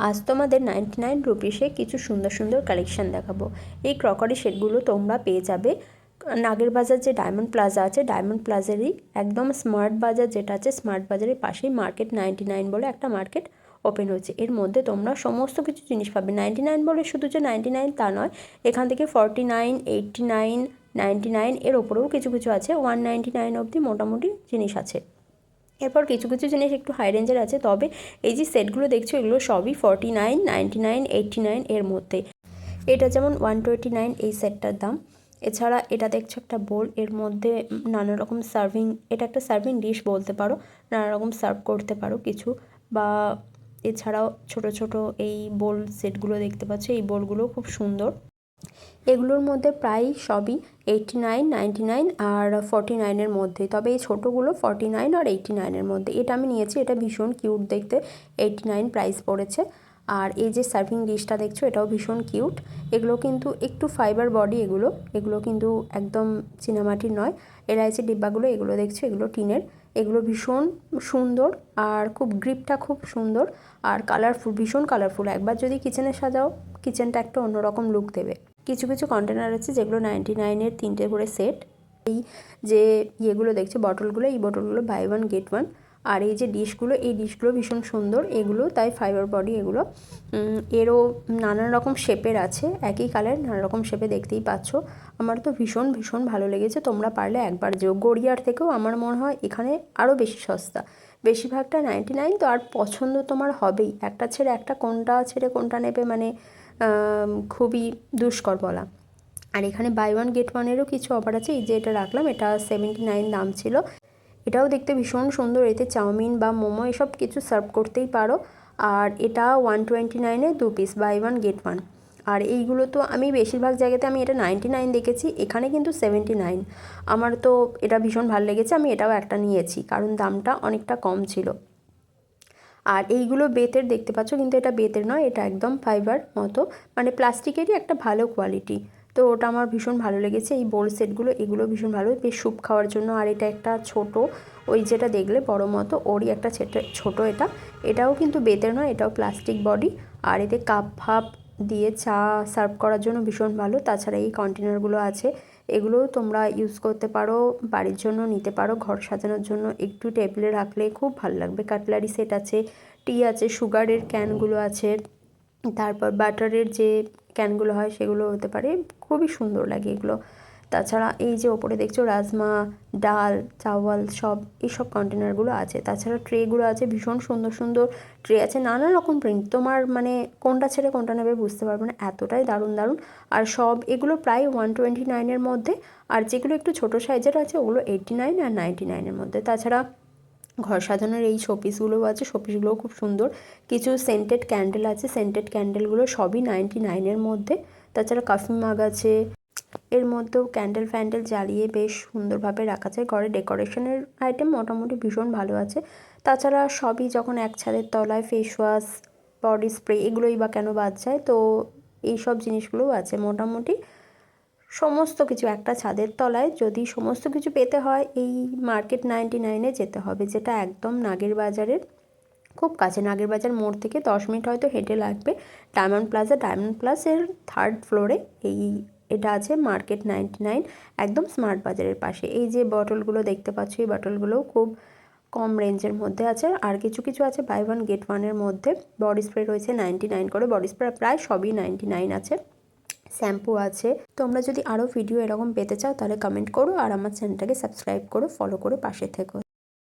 আজ তোমাদের 99 রুপিসে কিছু সুন্দর সুন্দর কালেকশান দেখাবো। এই ক্রকারি সেটগুলো তোমরা পেয়ে যাবে নাগের বাজার যে ডায়মন্ড প্লাজা আছে, ডায়মন্ড প্লাজারই একদম স্মার্ট বাজার যেটা আছে, স্মার্ট বাজারের পাশেই মার্কেট 99 বলে একটা মার্কেট ওপেন হয়েছে। এর মধ্যে তোমরা সমস্ত কিছু জিনিস পাবে। 99 বলে শুধু যে 99 তা নয়, এখান থেকে 49, 89, 99 এর ওপরেও কিছু কিছু আছে, 199 অবধি মোটামুটি জিনিস আছে। এরপর কিছু কিছু জিনিস একটু হাই রেঞ্জের আছে, তবে এই যে সেটগুলো দেখছো এগুলো সবই 49, 99, 89 এর মধ্যে। এটা যেমন 129 এই সেটটার দাম। এছাড়া এটা দেখছো একটা বোল, এর মধ্যে নানা রকম সার্ভিং, এটা একটা সার্ভিং ডিশ বলতে পারো, নানা রকম সার্ভ করতে পারো কিছু। বা এছাড়াও ছোট ছোট এই বোল সেটগুলো দেখতে পাচ্ছ, এই বোলগুলো খুব সুন্দর। এগুলোর মধ্যে প্রায় সবই 89, 99 আর 49-এর মধ্যে, তবে এই ছোটোগুলো 49 আর 89-এর মধ্যে। এটা আমি নিয়েছি, এটা ভীষণ কিউট দেখতে, 89 প্রাইস পড়েছে। আর এই যে সার্ভিং ডিশটা দেখছো এটাও ভীষণ কিউট। এগুলো কিন্তু একটু ফাইবার বডি, এগুলো কিন্তু একদম চীনামাটির নয়। এলআইসি ডিব্বাগুলো এগুলো দেখছো, এগুলো টিনের, এগুলো ভীষণ সুন্দর আর খুব গ্রিপটা খুব সুন্দর আর কালারফুল, ভীষণ কালারফুল। একবার যদি কিচেনে সাজাও, কিচেনটা একটা অন্যরকম লুক দেবে। কিছু কিছু কন্টেনার আছে যেগুলো 99-এর 3টে করে সেট। এই যে ইয়েগুলো দেখছো বটলগুলো, এই বটলগুলো বাই ওয়ান গেট ওয়ান। আর এই যে ডিশগুলো, এই ডিশগুলো ভীষণ সুন্দর, এগুলো তাই ফাইবার বডি এগুলো। এরও নানান রকম শেপের আছে, একই কালার নানা রকম শেপে দেখতেই পাচ্ছ। আমার তো ভীষণ ভীষণ ভালো লেগেছে। তোমরা পারলে একবার যেও। গড়িয়ার থেকেও আমার মনে হয় এখানে আরও বেশি সস্তা, বেশিরভাগটা 99। তো আর পছন্দ তোমার হবেই, একটা ছেড়ে একটা, কোনটা ছেড়ে কোনটা নেবে মানে খুবই দুষ্কর বলা। আর এখানে বাই ওয়ান গেট ওয়ানেরও কিছু অফার আছে। এই যে এটা রাখলাম, এটা 79 দাম ছিল। এটাও দেখতে ভীষণ সুন্দর, এতে চাউমিন বা মোমো এসব কিছু সার্ভ করতেই পারো। আর এটা 129-এ 2 পিস, বাই ওয়ান গেট ওয়ান। আর এইগুলো তো আমি বেশিরভাগ জায়গাতে আমি এটা 99 দেখেছি, এখানে কিন্তু 79। আমার তো এটা ভীষণ ভালো লেগেছে, আমি এটাও একটা নিয়েছি কারণ দামটা অনেকটা কম ছিল। আর এইগুলো বেতের দেখতে পাচ্ছ, কিন্তু এটা বেতের নয়, এটা একদম ফাইবার মতো, মানে প্লাস্টিকেরই একটা ভালো কোয়ালিটি। তো ওটা আমার ভীষণ ভালো লেগেছে। এই বোল সেটগুলো এগুলো ভীষণ ভালো, বেশ স্যুপ খাওয়ার জন্য। আর এটা একটা ছোট, ওই যেটা দেখলে বড় মতো, ওরই একটা ছোট এটা, এটাও কিন্তু বেতের নয়, এটাও প্লাস্টিক বডি। আর এতে কাপ ফাপ দিয়ে চা সার্ভ করার জন্য ভীষণ ভালো। তাছাড়া এই কন্টেনারগুলো আছে, এগুলোও তোমরা ইউজ করতে পারো, বাড়ির জন্য নিতে পারো, ঘর সাজানোর জন্য একটু টেবিলে রাখলে খুব ভালো লাগবে। কাটলারি সেট আছে, টি আছে, সুগারের ক্যানগুলো আছে, তারপর বাটারের যে ক্যানগুলো হয় সেগুলো হতে পারে, খুবই সুন্দর লাগে এগুলো। তাছাড়া এই যে ওপরে দেখছো রাজমা, ডাল, চাওয়াল সব এইসব কন্টেনারগুলো আছে। তাছাড়া ট্রেগুলো আছে, ভীষণ সুন্দর সুন্দর ট্রে আছে, নানা রকম প্রিন্ট, তোমার মানে কোনটা ছেড়ে কোনটা নেবে বুঝতে পারবে না, এতটাই দারুণ দারুণ। আর সব এগুলো প্রায় 129-এর মধ্যে। আর যেগুলো একটু ছোটো সাইজের আছে ওগুলো 89 আর 99-এর মধ্যে। তাছাড়া ঘর সাজানোর এই শোপিসগুলোও আছে, শোপিসগুলোও খুব সুন্দর। কিছু সেন্টেড ক্যান্ডেল আছে, সেন্টেড ক্যান্ডেলগুলো সবই 99-এর মধ্যে। তাছাড়া কফি মাগ আছে, এর মধ্যেও ক্যান্ডেল ফ্যান্ডেল জ্বালিয়ে বেশ সুন্দরভাবে রাখা যায়। ঘরে ডেকোরেশনের আইটেম মোটামুটি ভীষণ ভালো আছে। তাছাড়া সবই যখন এক ছাদের তলায়, ফেস ওয়াশ, বডি স্প্রে এগুলোই বা কেন বাদ যায়, তো এই সব জিনিসগুলোও আছে। মোটামুটি সমস্ত কিছু একটা ছাদের তলায় যদি সমস্ত কিছু পেতে হয়, এই মার্কেট 99-এ যেতে হবে, যেটা একদম নাগের বাজারের খুব কাছে। নাগের বাজার মোড় থেকে 10 মিনিট হয়তো হেঁটে লাগবে। ডায়মন্ড প্লাজা, ডায়মন্ড প্লাসের 3rd ফ্লোরে এই এটা আছে, মার্কেট 99 একদম স্মার্ট বাজারের পাশে। এই যে বটলগুলো দেখতে পাচ্ছ, এই বটলগুলোও খুব কম রেঞ্জের মধ্যে আছে। আর কিছু কিছু আছে বাই ওয়ান গেট ওয়ানের মধ্যে। বডি স্প্রে রয়েছে 99 করে, বডি স্প্রে প্রায় সবই 99 আছে। শ্যাম্পু আছে। তোমরা যদি আরও ভিডিও এরকম পেতে চাও তাহলে কমেন্ট করো, আর আমার চ্যানেলটাকে সাবস্ক্রাইব করো, ফলো করে পাশে থেকো।